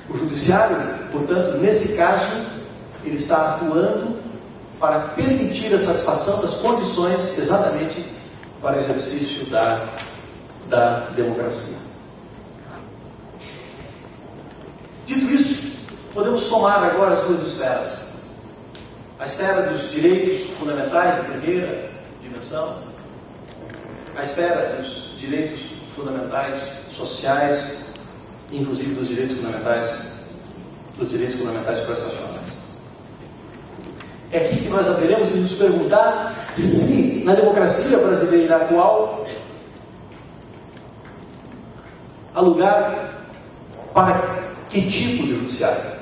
O judiciário, portanto, nesse caso, ele está atuando para permitir a satisfação das condições exatamente para o exercício da democracia. Dito isso, podemos somar agora as duas esferas. A esfera dos direitos fundamentais de primeira dimensão, a esfera dos direitos fundamentais sociais, inclusive dos direitos fundamentais processuais. É aqui que nós haveremos de nos perguntar se na democracia brasileira atual há lugar para que tipo de judiciário?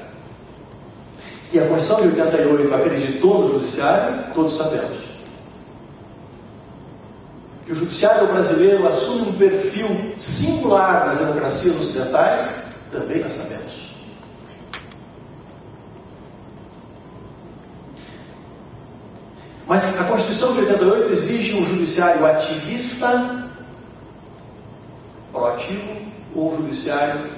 Que a Constituição de 88 acreditou no judiciário, todos sabemos. Que o judiciário brasileiro assume um perfil singular nas democracias ocidentais, também nós sabemos. Mas a Constituição de 88 exige um judiciário ativista, proativo, ou um judiciário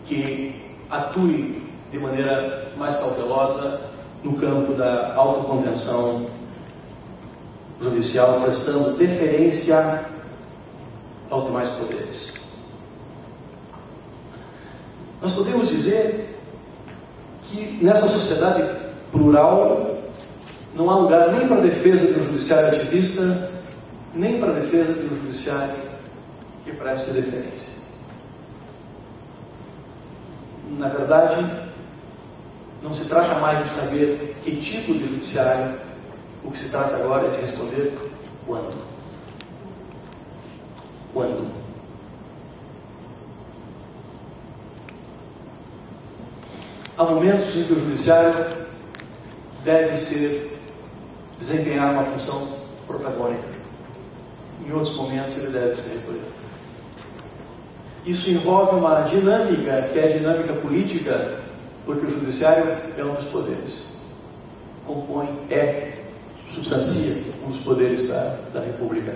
que atue de maneira mais cautelosa no campo da autocontenção judicial, prestando deferência aos demais poderes. Nós podemos dizer que nessa sociedade plural não há lugar nem para a defesa de um judiciário ativista, nem para a defesa de um judiciário que preste deferência. Na verdade, não se trata mais de saber que tipo de judiciário, o que se trata agora é de responder quando. Quando? Há momentos em que o judiciário deve desempenhar uma função protagônica. Em outros momentos ele deve ser recolhido. Isso envolve uma dinâmica que é a dinâmica política, porque o judiciário é um dos poderes. Substancia um dos poderes da República.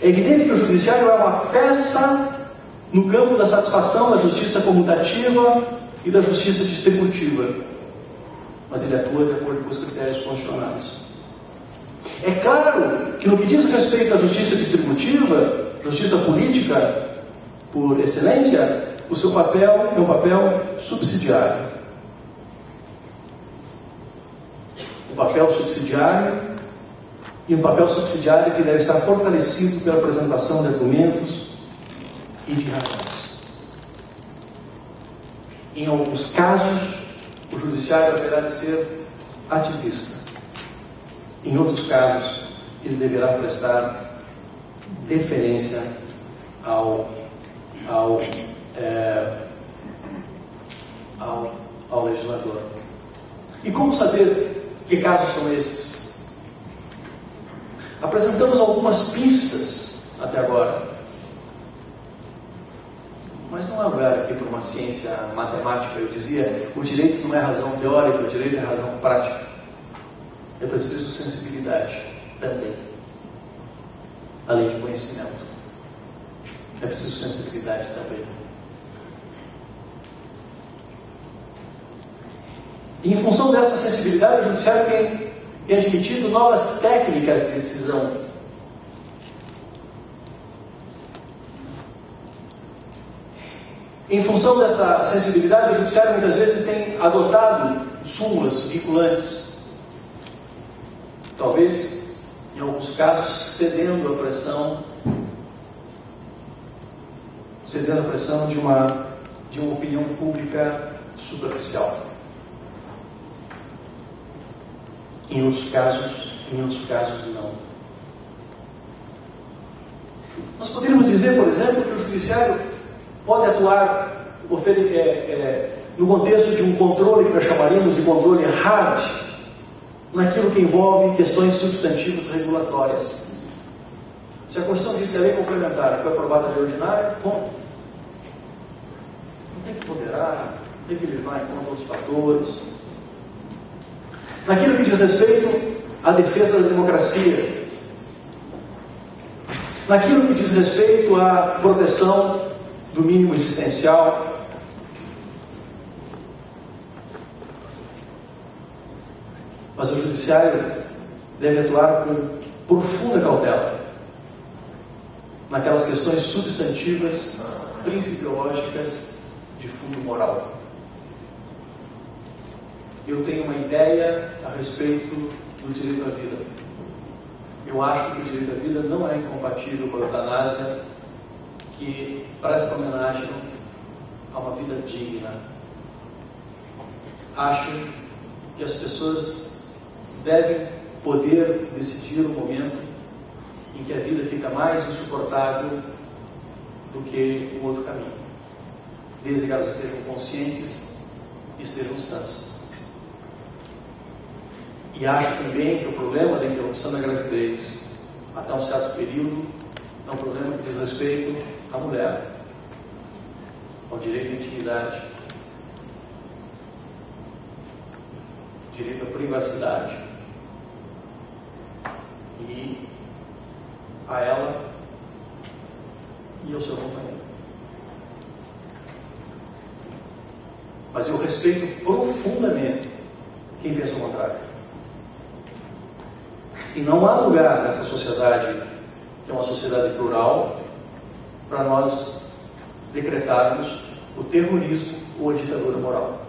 É evidente que o judiciário é uma peça no campo da satisfação da justiça comutativa e da justiça distributiva. Mas ele atua de acordo com os critérios constitucionais. É claro que no que diz respeito à justiça distributiva, justiça política, por excelência, o seu papel é um papel subsidiário. Um papel subsidiário e um papel subsidiário que deve estar fortalecido pela apresentação de argumentos e de razões. Em alguns casos, o judiciário haverá de ser ativista. Em outros casos, ele deverá prestar deferência ao legislador. E como saber que casos são esses? Apresentamos algumas pistas até agora, mas não há lugar aqui para uma ciência matemática. Eu dizia, o direito não é razão teórica, o direito é razão prática. É preciso sensibilidade também, além de conhecimento. É preciso sensibilidade também. E em função dessa sensibilidade, o judiciário tem admitido novas técnicas de decisão. Em função dessa sensibilidade, o judiciário muitas vezes tem adotado súmulas vinculantes. Talvez, em alguns casos, cedendo à pressão de uma opinião pública superficial. Em outros casos não. Nós poderíamos dizer, por exemplo, que o judiciário pode atuar no contexto de um controle que nós chamaríamos de controle hard, naquilo que envolve questões substantivas regulatórias. Se a Constituição diz que a lei complementar foi aprovada a lei ordinária, bom, não tem que ponderar, não tem que levar em conta outros fatores. Naquilo que diz respeito à defesa da democracia, naquilo que diz respeito à proteção do mínimo existencial. Mas o judiciário deve atuar com profunda cautela naquelas questões substantivas, principiológicas, de fundo moral. Eu tenho uma ideia a respeito do direito à vida. Eu acho que o direito à vida não é incompatível com a eutanásia, que presta homenagem a uma vida digna. Acho que as pessoas devem poder decidir o momento em que a vida fica mais insuportável do que um outro caminho, desde que elas estejam conscientes e estejam sãs. E acho também que o problema da interrupção da gravidez até um certo período é um problema que diz respeito à mulher, ao direito à intimidade, direito à privacidade e a ela e ao seu companheiro. Mas eu respeito profundamente quem pensa o contrário. E não há lugar nessa sociedade, que é uma sociedade plural, para nós decretarmos o terrorismo ou a ditadura moral.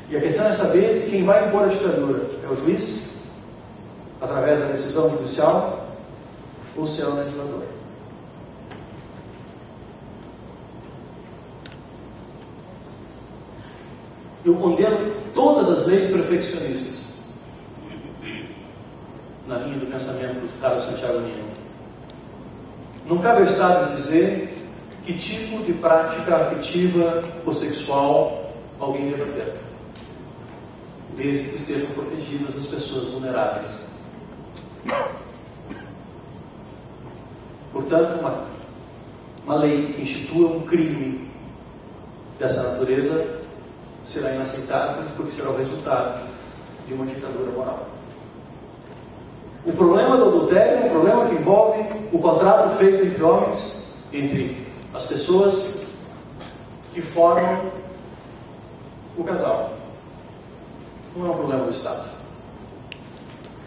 E a questão é saber se quem vai impor a ditadura é o juiz, através da decisão judicial, ou se é o legislador. Eu condeno todas as leis perfeccionistas, na linha do pensamento do Carlos Santiago Nino. Não cabe ao Estado dizer que tipo de prática afetiva ou sexual alguém deva ter, desde que estejam protegidas as pessoas vulneráveis. Portanto, uma lei que institua um crime dessa natureza será inaceitável, porque será o resultado de uma ditadura moral. O problema do adultério é um problema que envolve o contrato feito entre homens, entre as pessoas que formam o casal. Não é um problema do Estado.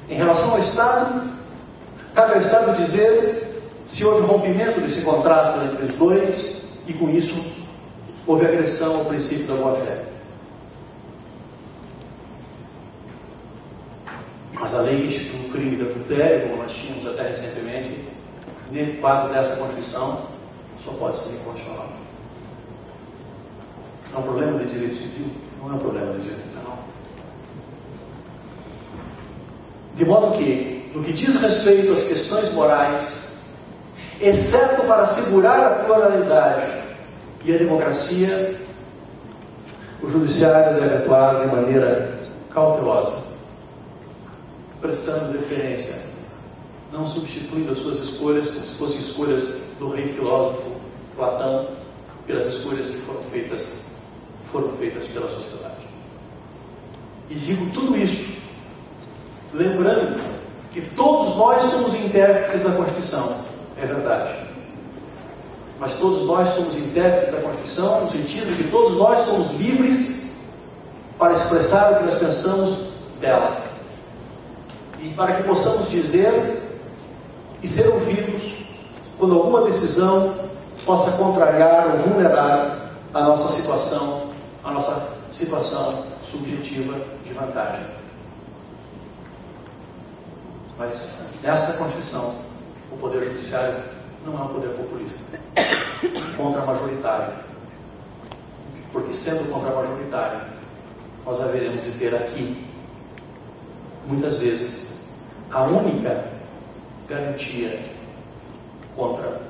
Em relação ao Estado, cabe ao Estado dizer se houve rompimento desse contrato entre os dois e, com isso, houve agressão ao princípio da boa-fé. Mas a lei que institui o crime de adultério, como nós tínhamos até recentemente, no quadro dessa Constituição, só pode ser inconstitucional. É um problema de direito civil? Não é um problema de direito penal. De modo que, no que diz respeito às questões morais, exceto para assegurar a pluralidade e a democracia, o judiciário deve atuar de maneira cautelosa, prestando deferência, não substituindo as suas escolhas como se fossem escolhas do rei filósofo Platão, pelas escolhas que foram feitas pela sociedade. E digo tudo isso lembrando que todos nós somos intérpretes da Constituição, é verdade. Mas todos nós somos intérpretes da Constituição no sentido de que todos nós somos livres para expressar o que nós pensamos dela. E para que possamos dizer e ser ouvidos quando alguma decisão possa contrariar ou vulnerar a nossa situação subjetiva de vantagem. Mas nesta Constituição, o Poder Judiciário não é um poder populista, contra-majoritário. Porque sendo contra-majoritário, nós haveremos de ter aqui, muitas vezes, a única garantia contra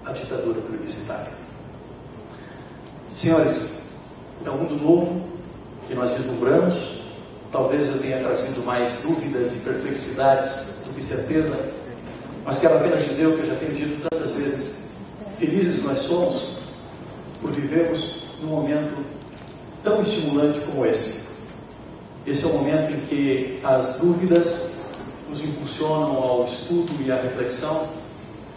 a ditadura plebiscitária. Senhores, é um mundo novo que nós vislumbramos. Talvez eu tenha trazido mais dúvidas e perplexidades do que certeza, mas quero apenas dizer o que eu já tenho dito tantas vezes: felizes nós somos por vivermos num momento tão estimulante como esse. Esse é o momento em que as dúvidas nos impulsionam ao estudo e à reflexão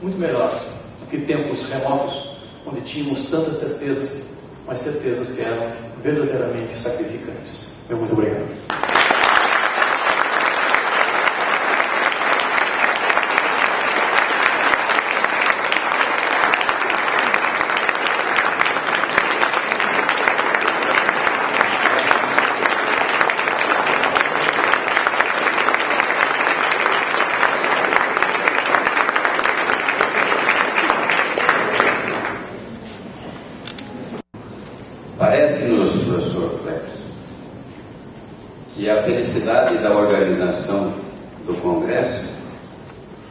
muito melhor do que tempos remotos, onde tínhamos tantas certezas, mas certezas que eram verdadeiramente sacrificantes. Meu muito obrigado. Parece-nos, professor Cleves, que a felicidade da organização do Congresso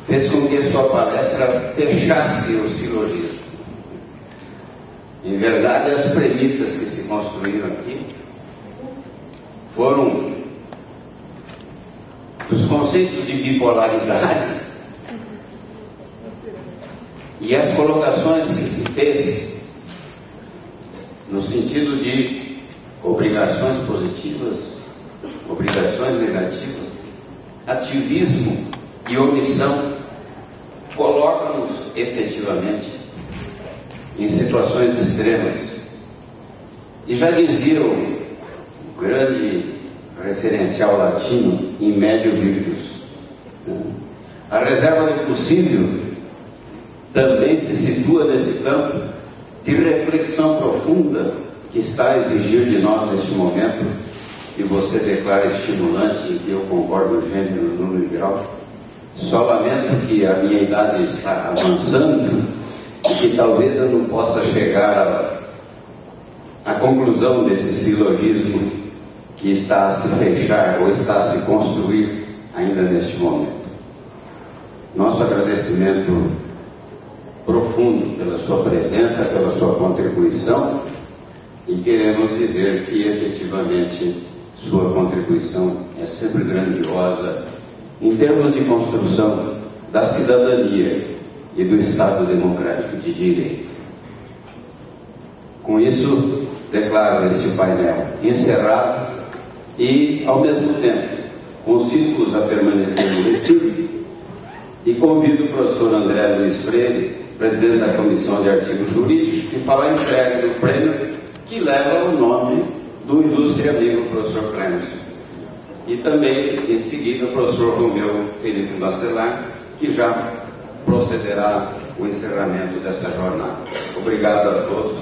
fez com que sua palestra fechasse o silogismo. Em verdade, as premissas que se construíram aqui foram os conceitos de bipolaridade e as colocações que se fez no sentido de obrigações positivas, obrigações negativas, ativismo e omissão, colocam-nos efetivamente em situações extremas. E já dizia o grande referencial latino, in medio virtus, a reserva do possível também se situa nesse campo de reflexão profunda que está a exigir de nós neste momento, que você declara estimulante e que eu concordo no gênero, número e grau. Só lamento que a minha idade está avançando e que talvez eu não possa chegar à conclusão desse silogismo que está a se fechar ou está a se construir ainda neste momento. Nosso agradecimento profundo pela sua presença, pela sua contribuição, e queremos dizer que efetivamente sua contribuição é sempre grandiosa em termos de construção da cidadania e do Estado democrático de direito. Com isso, declaro este painel encerrado e, ao mesmo tempo, consigo-os a permanecer no Recife e convido o professor André Luiz Freire, presidente da Comissão de Artigos Jurídicos, que fará a entrega do prêmio que leva o nome do ilustre amigo professor Clemenson. E também, em seguida, o professor Romeu Felipe Bacelar, que já procederá o encerramento desta jornada. Obrigado a todos.